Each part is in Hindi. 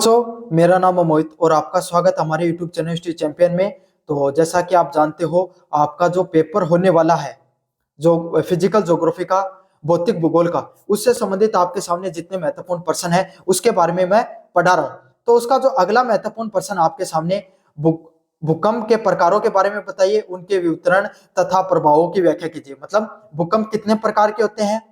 मेरा नाम है मोहित और आपका स्वागत हमारे YouTube चैनल हिस्ट्री चैंपियन में। तो जैसा कि आप जानते हो, आपका जो पेपर होने वाला है, जो फिजिकल ज्योग्राफी का, भौतिक भूगोल का, उससे संबंधित आपके सामने जितने महत्वपूर्ण प्रश्न है उसके बारे में मैं पढ़ा रहा हूँ। तो उसका जो अगला महत्वपूर्ण प्रश्न आपके सामने, भूकंप के प्रकारों के बारे में बताइए, उनके वितरण तथा प्रभावों की व्याख्या कीजिए। मतलब भूकंप कितने प्रकार के होते हैं,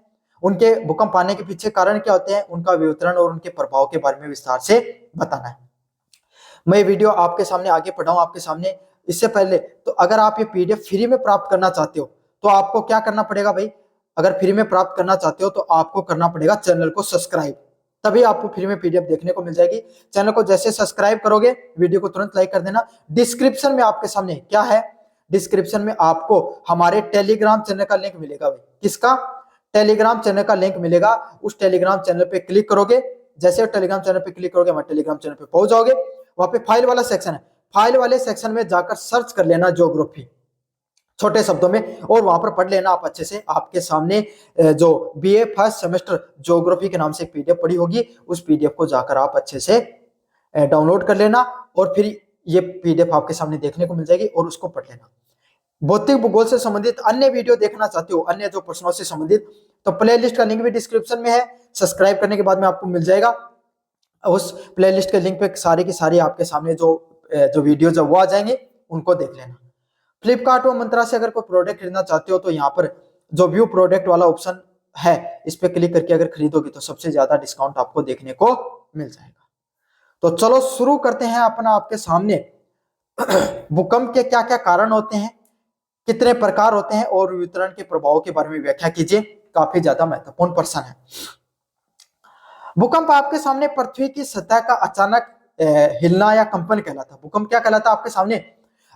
उनके भूकंप आने के पीछे कारण क्या होते हैं, उनका वितरण और उनके प्रभाव के बारे में विस्तार से बताना है। मैं ये वीडियो आपके सामने आगे पढ़ाऊं आपके सामने। इससे पहले तो अगर आप ये पीडीएफ फ्री में प्राप्त करना चाहते हो तो आपको क्या करना पड़ेगा भाई? अगर फ्री में प्राप्त करना चाहते हो तो आपको करना पड़ेगा चैनल को सब्सक्राइब, तभी आपको फ्री में पीडीएफ देखने को मिल जाएगी। चैनल को जैसे सब्सक्राइब करोगे, वीडियो को तुरंत लाइक कर देना। डिस्क्रिप्शन में आपके सामने क्या है, डिस्क्रिप्शन में आपको हमारे टेलीग्राम चैनल का लिंक मिलेगा भाई। किसका? टेलीग्राम चैनल का लिंक मिलेगा। उस टेलीग्राम चैनल पे क्लिक करोगे, जैसे टेलीग्राम चैनल पे क्लिक करोगे हमारे टेलीग्राम चैनल पे पहुंच जाओगे। वहां पे फाइल वाला सेक्शन है, फाइल वाले सेक्शन में जाकर सर्च कर लेना ज्योग्राफी छोटे शब्दों में, और वहां पर पढ़ लेना आप अच्छे से। आपके सामने जो बीए फर्स्ट सेमेस्टर ज्योग्राफी के नाम से एक पीडीएफ पड़ी होगी, उस पीडीएफ को जाकर आप अच्छे से डाउनलोड कर लेना और फिर ये पीडीएफ आपके सामने देखने को मिल जाएगी और उसको पढ़ लेना। भौतिक भूगोल से संबंधित अन्य वीडियो देखना चाहते हो, अन्य जो प्रश्नों से संबंधित, तो प्लेलिस्ट का लिंक भी डिस्क्रिप्शन में है। सब्सक्राइब करने के बाद में आपको मिल जाएगा। उस प्लेलिस्ट के लिंक पे सारी की सारी आपके सामने जो वीडियोज है वो आ जाएंगे, उनको देख लेना। फ्लिपकार्ट और मंत्रा से अगर कोई प्रोडक्ट खरीदना चाहते हो तो यहाँ पर जो व्यू प्रोडक्ट वाला ऑप्शन है, इस पे क्लिक करके अगर खरीदोगे तो सबसे ज्यादा डिस्काउंट आपको देखने को मिल जाएगा। तो चलो शुरू करते हैं अपना आपके सामने। भूकंप के क्या क्या कारण होते हैं, कितने प्रकार होते हैं और वितरण के प्रभावों के बारे में व्याख्या कीजिए। काफी ज्यादा महत्वपूर्ण प्रश्न है। भूकंप आपके सामने पृथ्वी की सतह का अचानक हिलना या कंपन कहलाता है। भूकंप क्या कहलाता है आपके सामने?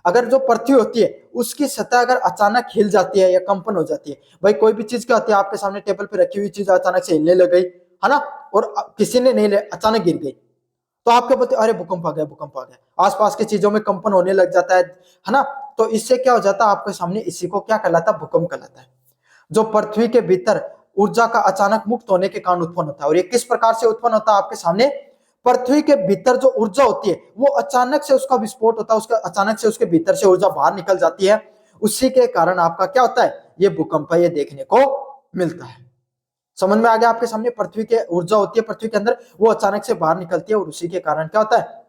अगर जो पृथ्वी होती है उसकी सतह अगर अचानक हिल जाती है या कंपन हो जाती है। भाई कोई भी चीज क्या होती है, आपके सामने टेबल पे रखी हुई चीज अचानक से हिलने लग गई है ना, और किसी ने नहीं अचानक गिर गई, तो आपके पता अरे भूकंप आ गया, भूकंप आ गया। आसपास की चीजों में कंपन होने लग जाता है ना। तो इससे क्या हो जाता है आपके सामने, इसी को क्या कहलाता है? भूकंप कहलाता है। जो पृथ्वी के भीतर ऊर्जा का अचानक मुक्त होने के कारण उत्पन्न होता है। और ये किस प्रकार से उत्पन्न होता है आपके सामने? पृथ्वी के भीतर जो ऊर्जा होती है वो अचानक से उसका विस्फोट होता है, उसका अचानक से उसके भीतर से ऊर्जा बाहर निकल जाती है। उसी के कारण आपका क्या होता है? ये भूकंप है, ये देखने को मिलता है। समझ में आ गया आपके सामने? पृथ्वी के ऊर्जा होती है पृथ्वी के अंदर, वो अचानक से बाहर निकलती है और उसी के कारण क्या होता है?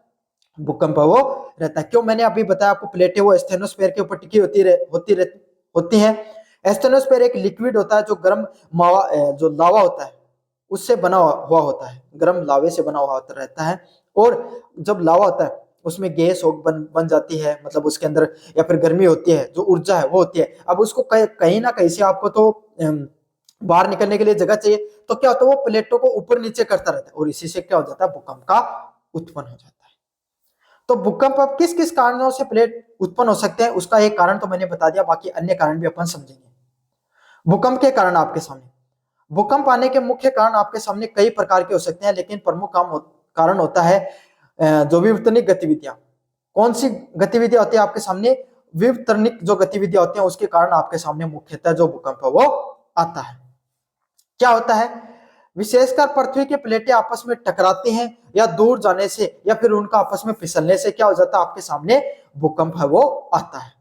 भूकंप वो रहता है। क्यों? मैंने अभी बताया आपको, प्लेटें वो स्टेनोस्फेयर के ऊपर टिकी होती हैं। स्टेनोस्फेयर एक लिक्विड होता है जो गर्म जो लावा होता है उससे बना हुआ होता है, गर्म लावे से बना हुआ रहता है। और जब लावा होता है उसमें गैस बन जाती है, मतलब उसके अंदर, या फिर गर्मी होती है, जो ऊर्जा है वो होती है। अब उसको कहीं ना कहीं से आपको तो बाहर निकलने के लिए जगह चाहिए। तो क्या होता है? वो प्लेटों को ऊपर नीचे करता रहता है और इसी से क्या हो जाता है? भूकंप का उत्पन्न हो जाता है। तो भूकंप अब किस किस कारणों से प्लेट उत्पन्न हो सकते हैं, उसका एक कारण तो मैंने बता दिया, बाकी अन्य कारण भी अपन समझेंगे। भूकंप के कारण आपके सामने, भूकंप आने के मुख्य कारण आपके सामने कई प्रकार के हो सकते हैं, लेकिन प्रमुख कारण होता है जो विवर्तनिक गतिविधियां। कौन सी गतिविधियां होती है आपके सामने? विवर्तनिक जो गतिविधियां होती हैं उसके कारण आपके सामने मुख्यतः जो भूकंप है वो आता है। क्या होता है? विशेषकर पृथ्वी की प्लेटें आपस में टकराती हैं या दूर जाने से या फिर उनका आपस में फिसलने से क्या हो जाता है? आपके सामने भूकंप है वो आता है।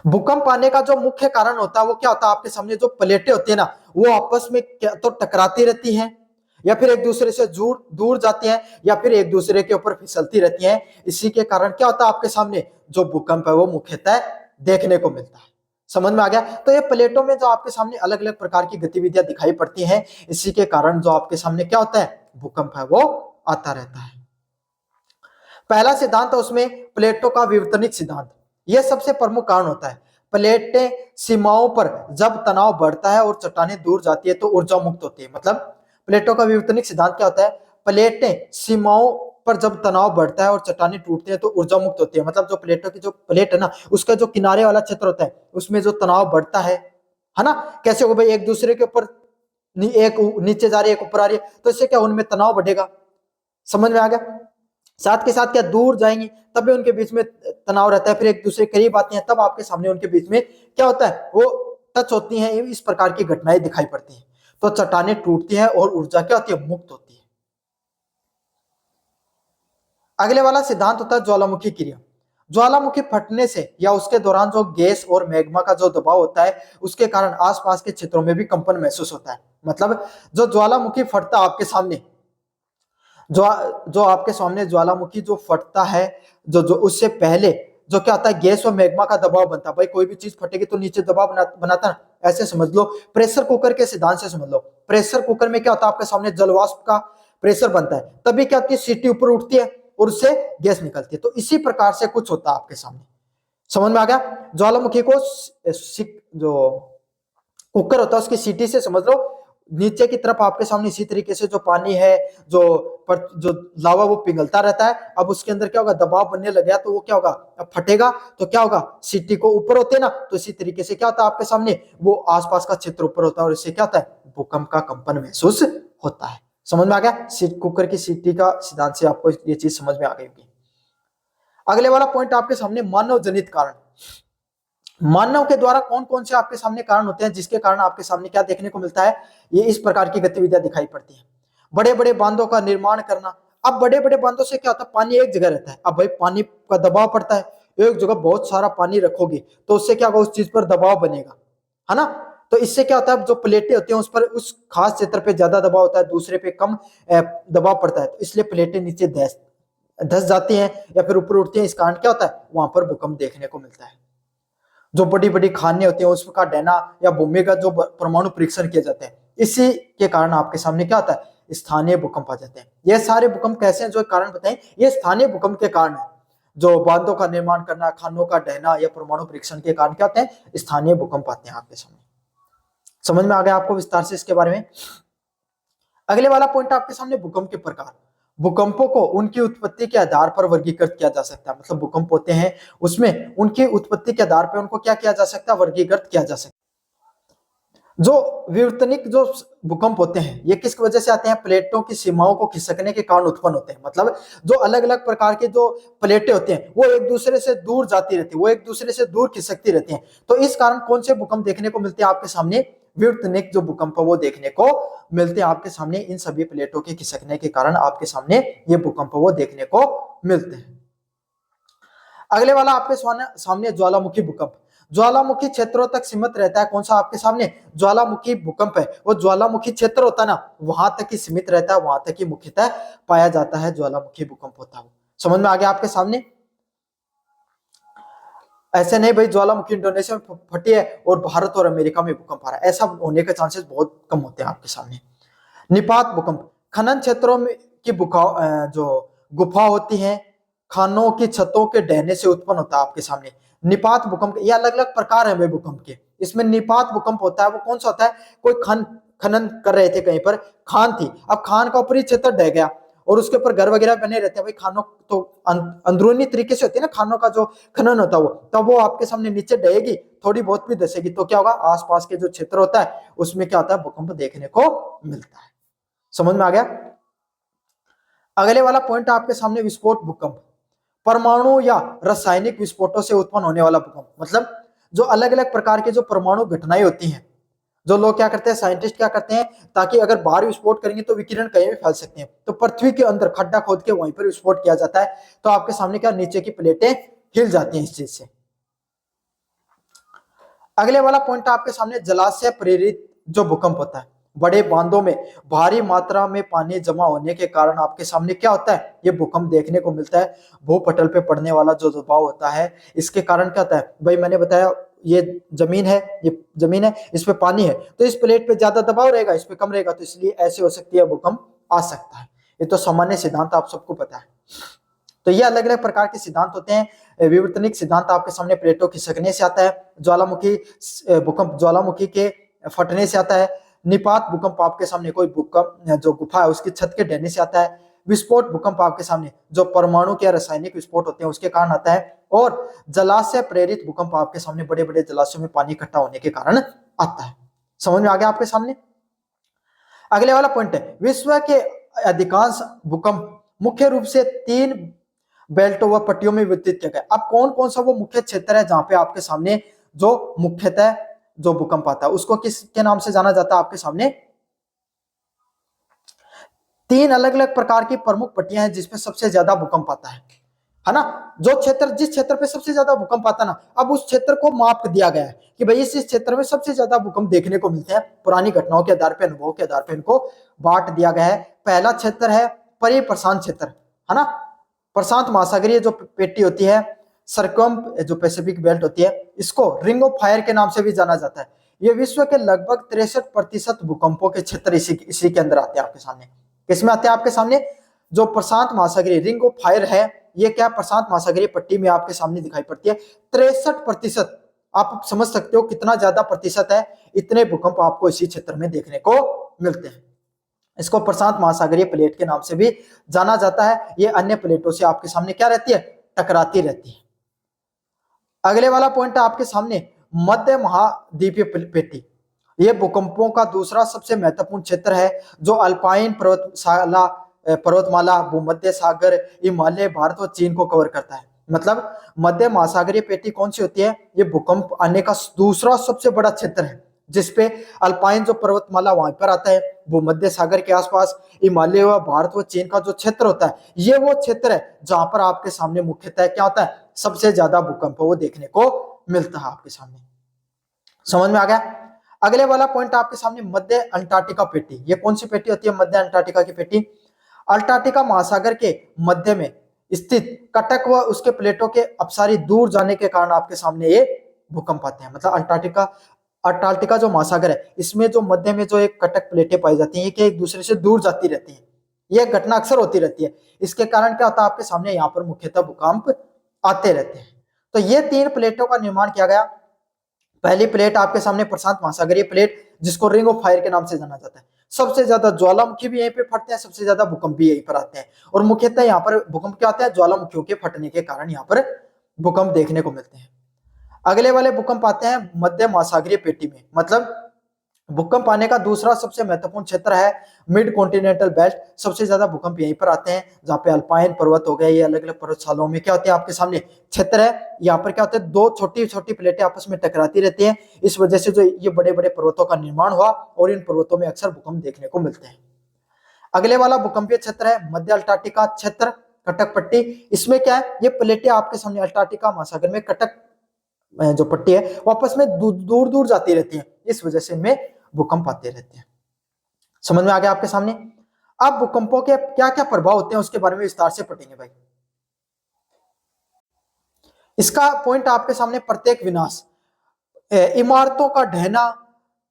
भूकंप आने का जो मुख्य कारण होता है वो क्या होता है? आपके सामने जो प्लेटें होती है ना, वो आपस में क्या तो टकराती रहती हैं या फिर एक दूसरे से दूर दूर जाती हैं या फिर एक दूसरे के ऊपर फिसलती रहती हैं। इसी के कारण क्या होता है? आपके सामने जो भूकंप है वो मुख्यतः देखने को मिलता है। समझ में आ गया? तो ये प्लेटों में जो आपके सामने अलग अलग प्रकार की गतिविधियां दिखाई पड़ती हैं, इसी के कारण जो आपके सामने क्या होता है? भूकंप है वो आता रहता है। पहला सिद्धांत है उसमें प्लेटों का विवर्तनिक सिद्धांत। यह सबसे प्रमुख कारण होता है। प्लेटें सीमाओं पर जब तनाव बढ़ता है और चट्टानें दूर जाती है तो ऊर्जा मुक्त होती है। मतलब प्लेटों का विवर्तनिक सिद्धांत क्या होता है? प्लेटें सीमाओं पर जब तनाव बढ़ता है और चट्टानें टूटती है तो ऊर्जा मुक्त होती है। मतलब जो प्लेटों की जो प्लेट है ना, उसका जो किनारे वाला क्षेत्र होता है उसमें जो तनाव बढ़ता है ना, कैसे हो भाई? एक दूसरे के ऊपर, एक नीचे जा रही है, एक ऊपर आ रही है, तो इससे क्या उनमें तनाव बढ़ेगा। समझ में आ गया? साथ के साथ क्या दूर जाएंगे तब भी उनके बीच में तनाव रहता है, फिर एक दूसरे करीब आते हैं तब आपके सामने उनके बीच में क्या होता है? वो टच होती हैं। इस प्रकार की घटनाएं दिखाई पड़ती हैं। तो चट्टानें टूटती हैं और ऊर्जा क्या होती है? मुक्त होती है। अगले वाला सिद्धांत होता है ज्वालामुखी क्रिया। ज्वालामुखी फटने से या उसके दौरान जो गैस और मैग्मा का जो दबाव होता है उसके कारण आसपास के क्षेत्रों में भी कंपन महसूस होता है। मतलब जो ज्वालामुखी फटता है आपके सामने, जो जो आपके सामने ज्वालामुखी जो फटता है, जो उससे पहले जो क्या होता है, गैस और मैग्मा का दबाव बनता है। भाई कोई भी चीज फटेगी तो नीचे दबाव बनाता है, ऐसे समझ लो। प्रेशर कुकर के सिद्धांत से समझ लो। प्रेशर कुकर में क्या होता है, आपके सामने जलवाष्प का प्रेशर बनता है, तभी क्या होती है, सीटी ऊपर उठती है और उससे गैस निकलती है। तो इसी प्रकार से कुछ होता है आपके सामने। समझ में आ गया? ज्वालामुखी को जो कुकर होता है उसकी सीटी से समझ लो, नीचे की तरफ आपके सामने इसी तरीके से जो पानी है, जो लावा वो पिघलता रहता है। अब उसके अंदर क्या होगा, दबाव बनने लग गया तो वो क्या होगा, अब फटेगा तो क्या होगा, सीटी को ऊपर होते हैं ना, तो इसी तरीके से क्या होता है आपके सामने, वो आसपास का क्षेत्र ऊपर होता है और इससे क्या होता है, भूकंप का कंपन महसूस होता है। समझ में आ गया? कुकर की सीटी का सिद्धांत से आपको ये चीज समझ में आ गई होगी। अगले वाला पॉइंट आपके सामने, मानव जनित कारण। मानव के द्वारा कौन कौन से आपके सामने कारण होते हैं जिसके कारण आपके सामने क्या देखने को मिलता है, ये इस प्रकार की गतिविधियां दिखाई पड़ती हैं। बड़े बड़े बांधों का निर्माण करना। अब बड़े बड़े बांधों से क्या होता है, पानी एक जगह रहता है। अब भाई पानी का दबाव पड़ता है, एक जगह बहुत सारा पानी रखोगे तो उससे क्या होगा, उस चीज पर दबाव बनेगा, है ना। तो इससे क्या होता है, जो प्लेटें होती हैं उस पर, उस खास क्षेत्र पे ज्यादा दबाव होता है, दूसरे पे कम दबाव पड़ता है, तो इसलिए प्लेटें नीचे धस धस जाती हैं या फिर ऊपर उठती हैं। इस कारण क्या होता है, वहां पर भूकंप देखने को मिलता है। जो बड़ी बड़ी खाने होती है उसका डैना या भूमि का जो परमाणु परीक्षण किए जाते हैं, इसी के कारण आपके सामने क्या होता है, स्थानीय भूकंप आ जाते हैं। ये सारे भूकंप कैसे हैं, जो कारण बताएं, ये स्थानीय भूकंप के कारण है। जो बांधों का निर्माण करना, खानों का डहना या परमाणु परीक्षण के कारण क्या होते हैं, स्थानीय भूकंप आते हैं आपके सामने। समझ में आ गया आपको विस्तार से इसके बारे में? अगले वाला पॉइंट आपके सामने, भूकंप के प्रकार। भूकंपों को उनकी उत्पत्ति के आधार पर वर्गीकृत किया जा सकता है। मतलब भूकंप होते हैं उसमें उनकी उत्पत्ति के आधार पर उनको क्या किया जा सकता है, वर्गीकृत किया जा सकता है। जो विवर्तनिक जो भूकंप होते हैं ये किस वजह से आते हैं, प्लेटों की सीमाओं को खिसकने के कारण उत्पन्न होते हैं। मतलब जो अलग अलग प्रकार के जो प्लेटें होती हैं वो एक दूसरे से दूर जाती रहती है, वो एक दूसरे से दूर खिसकती रहती हैं। तो इस कारण कौन से भूकंप देखने को मिलते हैं आपके सामने, विवर्तनिक जो भूकंप है वो देखने को मिलते हैं आपके सामने। इन सभी प्लेटों के खिसकने के कारण आपके सामने ये भूकंप वो देखने को मिलते हैं। अगले वाला आपके सामने ज्वालामुखी भूकंप। ज्वालामुखी क्षेत्रों तक सीमित रहता है। कौन सा आपके सामने, ज्वालामुखी भूकंप है वो ज्वालामुखी क्षेत्र होता है ना, वहां तक ही सीमित रहता है, वहां तक ही मुख्यतः पाया जाता है ज्वालामुखी भूकंप होता है। समझ में आ गया आपके सामने? ऐसे नहीं भाई ज्वालामुखी इंडोनेशिया में फटी है और भारत और अमेरिका में भूकंप आ रहा है, ऐसा होने के चांसेस बहुत कम होते हैं आपके सामने। निपात भूकंप, खनन क्षेत्रों में की जो गुफा होती है, खानों की छतों के ढहने से उत्पन्न होता है आपके सामने निपात भूकंप। ये अलग अलग प्रकार है भूकंप के। इसमें निपात भूकंप होता है वो कौन सा होता है, कोई खनन कर रहे थे कहीं पर, खान थी, अब खान का ऊपरी क्षेत्र ढह गया और उसके ऊपर घर वगैरह बने रहते हैं। भाई खानों तो अंदरूनी तरीके से होती है ना, खानों का जो खनन होता है वो, तब वो आपके सामने नीचे डहेगी, थोड़ी बहुत भी धसेगी तो क्या होगा, आसपास के जो क्षेत्र होता है उसमें क्या होता है, भूकंप देखने को मिलता है। समझ में आ गया? अगले वाला पॉइंट आपके सामने, विस्फोट भूकंप। परमाणु या रासायनिक विस्फोटों से उत्पन्न होने वाला भूकंप। मतलब जो अलग अलग प्रकार के जो परमाणु घटनाएं होती हैं, जो लोग क्या करते हैं, साइंटिस्ट क्या करते हैं, ताकि अगर बाहर विस्फोट करेंगे तो विकिरण कहीं भी फैल सकते हैं, तो पृथ्वी के अंदर खड्डा खोद के वहीं पर विस्फोट किया जाता है। तो आपके सामने क्या, नीचे की प्लेटें हिल जाती हैं इस चीज से। अगले वाला पॉइंट आपके सामने, जलाशय प्रेरित जो भूकंप होता है। बड़े बांधों में भारी मात्रा में पानी जमा होने के कारण आपके सामने क्या होता है, ये भूकंप देखने को मिलता है। भूपटल पे पड़ने वाला जो दबाव होता है इसके कारण क्या होता है, भाई मैंने बताया ये जमीन है, ये जमीन है, इस पे पानी है, तो इस प्लेट पे ज्यादा दबाव रहेगा, इस पे कम रहेगा, तो इसलिए ऐसे हो सकती है, भूकंप आ सकता है। ये तो सामान्य सिद्धांत आप सबको पता है। तो ये अलग अलग प्रकार के सिद्धांत होते हैं। विवर्तनिक सिद्धांत आपके सामने प्लेटों खिसकने से आता है। ज्वालामुखी भूकंप ज्वालामुखी के फटने से आता है। निपात भूकंप आपके सामने कोई भूकंप जो गुफा है उसकी छत के ढहने से आता है। विस्फोट भूकंप आपके सामने जो परमाणु के रासायनिक विस्फोट होते हैं उसके कारण आता है। और जलाशय प्रेरित भूकंप आपके सामने बड़े बड़े जलाशयों में पानी इकट्ठा होने के कारण आता है। समझ में आ गया आपके सामने? अगले वाला पॉइंट है, विश्व के अधिकांश भूकंप मुख्य रूप से 3 बेल्टों व पट्टियों में वितरित किया गया। अब कौन कौन सा वो मुख्य क्षेत्र है जहां पे आपके सामने जो मुख्यतः जो भूकंप आता है उसको किसके नाम से जाना जाता है आपके सामने, 3 अलग अलग प्रकार की प्रमुख पट्टियां हैं जिसमें सबसे ज्यादा भूकंप आता है ना। जो क्षेत्र, जिस क्षेत्र पे सबसे ज्यादा भूकंप आता ना, अब उस क्षेत्र को माप दिया गया है कि भाई इस क्षेत्र में सबसे ज्यादा भूकंप देखने को मिलते हैं। पुरानी घटनाओं के आधार पर, अनुभव के आधार पर इनको बांट दिया गया है। पहला क्षेत्र है परिप्रशांत क्षेत्र, है ना। प्रशांत महासागरीय जो पेटी होती है, सरकम जो पैसिफिक बेल्ट होती है, इसको रिंग ऑफ फायर के नाम से भी जाना जाता है। ये विश्व के लगभग 63% भूकंपों के क्षेत्र इसी के अंदर आते हैं आपके सामने। किसमें आते हैं आपके सामने? जो प्रशांत महासागरीय रिंग ऑफ फायर है, ये क्या प्रशांत महासागरीय पट्टी में आपके सामने दिखाई पड़ती है। 63%, आप समझ सकते हो कितना ज्यादा प्रतिशत है। इतने भूकंप आपको इसी क्षेत्र में देखने को मिलते हैं। इसको प्रशांत महासागरीय प्लेट के नाम से भी जाना जाता है। ये अन्य प्लेटों से आपके सामने क्या रहती है? टकराती रहती है। अगले वाला पॉइंट है आपके सामने मध्य महाद्वीपीय पेटी। यह भूकंपों का दूसरा सबसे महत्वपूर्ण क्षेत्र है, जो अल्पाइन पर्वतमाला, भूमध्य सागर, हिमालय, भारत और चीन को कवर करता है। मतलब मध्य महासागरीय पेटी कौन सी होती है? ये भूकंप आने का दूसरा सबसे बड़ा क्षेत्र है, जिसपे अल्पाइन जो पर्वतमाला वहां पर आता है, भूमध्य सागर के आसपास, हिमालय व भारत व चीन का जो क्षेत्र होता है, ये वो क्षेत्र है जहां पर आपके सामने मुख्यतः क्या होता है? सबसे ज्यादा भूकंप वो देखने को मिलता है आपके सामने। समझ में आ गया? अगले वाला पॉइंट आपके सामने मध्य अंटार्कटिका पेटी। ये कौन सी पेटी होती है? मध्य अंटार्कटिका की पेटी। अंटार्कटिका महासागर के मध्य में स्थित कटक व उसके प्लेटों के अपसारी दूर जाने के कारण आपके सामने ये भूकंप आते हैं। मतलब अंटार्कटिका जो महासागर है, इसमें जो मध्य में जो एक कटक प्लेटें पाई जाती हैं, ये क्या एक दूसरे से दूर जाती रहती हैं। ये घटना अक्सर होती रहती है। इसके कारण क्या होता है? आपके सामने यहाँ पर मुख्यतः भूकंप आते रहते हैं। तो ये 3 प्लेटों का निर्माण किया गया। पहली प्लेट आपके सामने प्रशांत महासागरीय प्लेट, जिसको रिंग ऑफ फायर के नाम से जाना जाता है। सबसे ज्यादा ज्वालामुखी भी यहीं पे फटते हैं, सबसे ज्यादा भूकंप भी यहीं पर आते हैं। और मुख्यतः यहाँ पर भूकंप क्या आते हैं? ज्वालामुखियों के फटने के कारण यहाँ पर भूकंप देखने को मिलते हैं। अगले वाले भूकंप आते हैं मध्य महासागरीय पेटी में। मतलब भूकंप आने का दूसरा सबसे महत्वपूर्ण क्षेत्र है मिड कॉन्टिनेंटल बेल्ट। सबसे ज्यादा भूकंप यहीं पर आते हैं, जहाँ पे अल्पाइन पर्वत हो गए, ये अलग अलग पर्वतशालाओं में क्या होते हैं आपके सामने क्षेत्र है। यहाँ पर क्या होता है? 2 छोटी छोटी प्लेटें आपस में टकराती रहती हैं। इस वजह से जो ये बड़े बड़े पर्वतों का निर्माण हुआ, और इन पर्वतों में अक्सर भूकंप देखने को मिलते हैं। अगले वाला भूकंपीय क्षेत्र है मध्य अंटार्कटिका क्षेत्र, कटक पट्टी। इसमें क्या है? ये प्लेटें आपके सामने अंटार्कटिका महासागर में कटक जो पट्टी है, वापस में दूर दूर जाती रहती है। इस वजह से इनमें भूकंप आते रहते हैं। समझ में आ गया आपके सामने? अब भूकंपों के क्या क्या प्रभाव होते हैं उसके बारे में विस्तार से पढ़ेंगे भाई। इसका पॉइंट आपके सामने प्रत्येक विनाश, इमारतों का ढहना,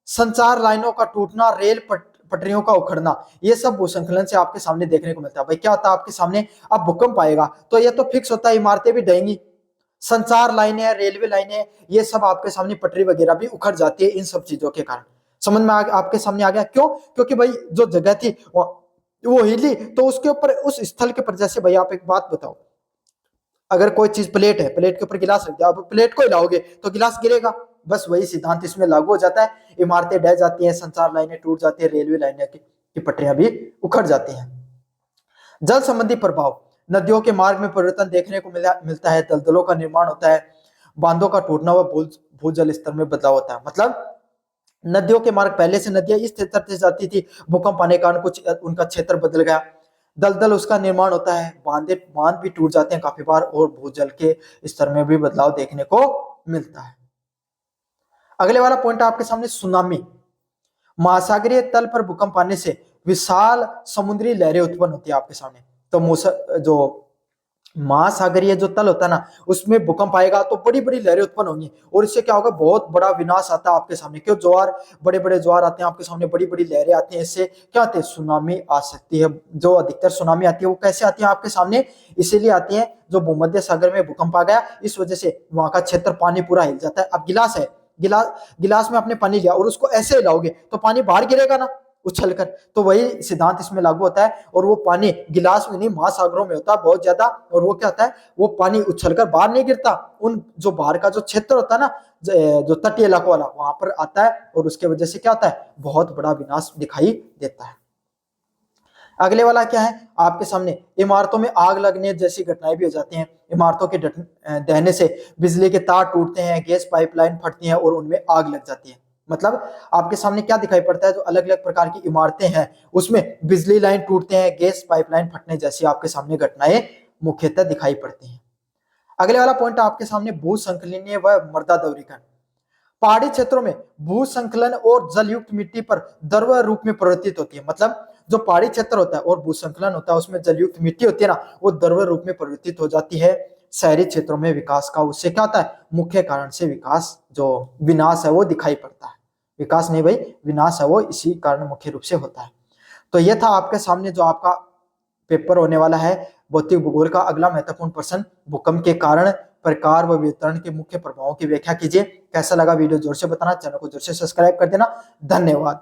संचार लाइनों का टूटना, रेल पटरियों का उखड़ना, ये सब भूस्खलन से आपके सामने देखने को मिलता है। भाई क्या होता है आपके सामने? अब भूकंप आएगा तो ये तो फिक्स होता है, इमारतें भी ढहेंगी, संचार लाइनें, रेलवे लाइनें, ये सब आपके सामने, पटरी वगैरह भी उखड़ जाती है इन सब चीजों के कारण। समझ में आपके सामने आ गया? क्यों? क्योंकि भाई जो जगह थी वो हिली, तो उसके ऊपर, उस स्थल के ऊपर, जैसे भाई आप एक बात बताओ, अगर कोई चीज प्लेट है, प्लेट के ऊपर गिलास रख दिया, आप प्लेट को हिलाओगे तो गिलास गिरेगा। बस वही सिद्धांत इसमें लागू हो जाता है। इमारतें ढह जाती हैं, संचार लाइनें टूट जाती है, रेलवे लाइनें की पटरियां भी उखड़ जाती हैं। जल संबंधी प्रभाव, नदियों के मार्ग में परिवर्तन देखने को मिलता है, दलदलों का निर्माण होता है, बांधों का टूटना व भूजल स्तर में बदलाव होता है। मतलब नदियों के मार्ग, पहले से नदियां इस क्षेत्र से जाती थी, भूकंप आने के कारण कुछ उनका क्षेत्र बदल गया, दलदल उसका निर्माण होता है, बांध भी टूट जाते हैं काफी बार, और भूजल के स्तर में भी बदलाव देखने को मिलता है। अगले वाला पॉइंट आपके सामने सुनामी। महासागरीय तल पर भूकंप आने से विशाल समुद्री लहरें उत्पन्न होती है आपके सामने। तो जो महासागरीय जो तल होता है ना, उसमें भूकंप आएगा तो बड़ी बड़ी लहरें उत्पन्न होंगी, और इससे क्या होगा? बहुत बड़ा विनाश आता है आपके सामने। क्यों? ज्वार, बड़े बड़े ज्वार आते हैं आपके सामने, बड़ी बड़ी लहरें आती हैं, इससे क्या आते हैं? सुनामी आ सकती है। जो अधिकतर सुनामी आती है वो कैसे आती है आपके सामने? इसीलिए आती है, जो भूमध्य सागर में भूकंप आ गया, इस वजह से वहां का क्षेत्र, पानी पूरा हिल जाता है। अब गिलास है, गिलास में आपने पानी लिया और उसको ऐसे हिलाओगे तो पानी बाहर गिरेगा ना, उछलकर। तो वही सिद्धांत इसमें लागू होता है, और वो पानी गिलास में नहीं, महासागरों में होता है बहुत ज्यादा, और वो क्या होता है? वो पानी उछलकर बाहर नहीं गिरता, उन जो बाहर का जो क्षेत्र होता है ना, जो तटीय इलाकों वाला, वहां पर आता है, और उसके वजह से क्या होता है? बहुत बड़ा विनाश दिखाई देता है। अगले वाला क्या है आपके सामने? इमारतों में आग लगने जैसी घटनाएं भी हो जाती हैं। इमारतों के दहने से बिजली के तार टूटते हैं, गैस पाइपलाइन फटती हैं और उनमें आग लग जाती है। मतलब आपके सामने क्या दिखाई पड़ता है, जो अलग अलग प्रकार की इमारतें हैं उसमें बिजली लाइन टूटते हैं, गैस पाइपलाइन फटने जैसी आपके सामने घटनाएं मुख्यतः दिखाई पड़ती हैं। अगले वाला पॉइंट आपके सामने भू संकलनीय व मृदा द्रवीकरण। पहाड़ी क्षेत्रों में भू संकलन और जलयुक्त मिट्टी पर द्रव रूप में परिवर्तित होती है। मतलब जो पहाड़ी क्षेत्र होता है और भू संकलन होता है उसमें जलयुक्त मिट्टी होती है ना, वो द्रव रूप में परिवर्तित हो जाती है। शहरी क्षेत्रों में विकास का उससे क्या होता है, मुख्य कारण से विकास जो विनाश है वो दिखाई पड़ता है। विकास नहीं भाई, विनाश है वो इसी कारण मुख्य रूप से होता है। तो ये था आपके सामने जो आपका पेपर होने वाला है भौतिक भूगोल का अगला महत्वपूर्ण प्रश्न, भूकंप के कारण प्रकार व वितरण के मुख्य प्रभावों की व्याख्या कीजिए। कैसा लगा वीडियो जोर से बताना, चैनल को जोर से सब्सक्राइब कर देना। धन्यवाद।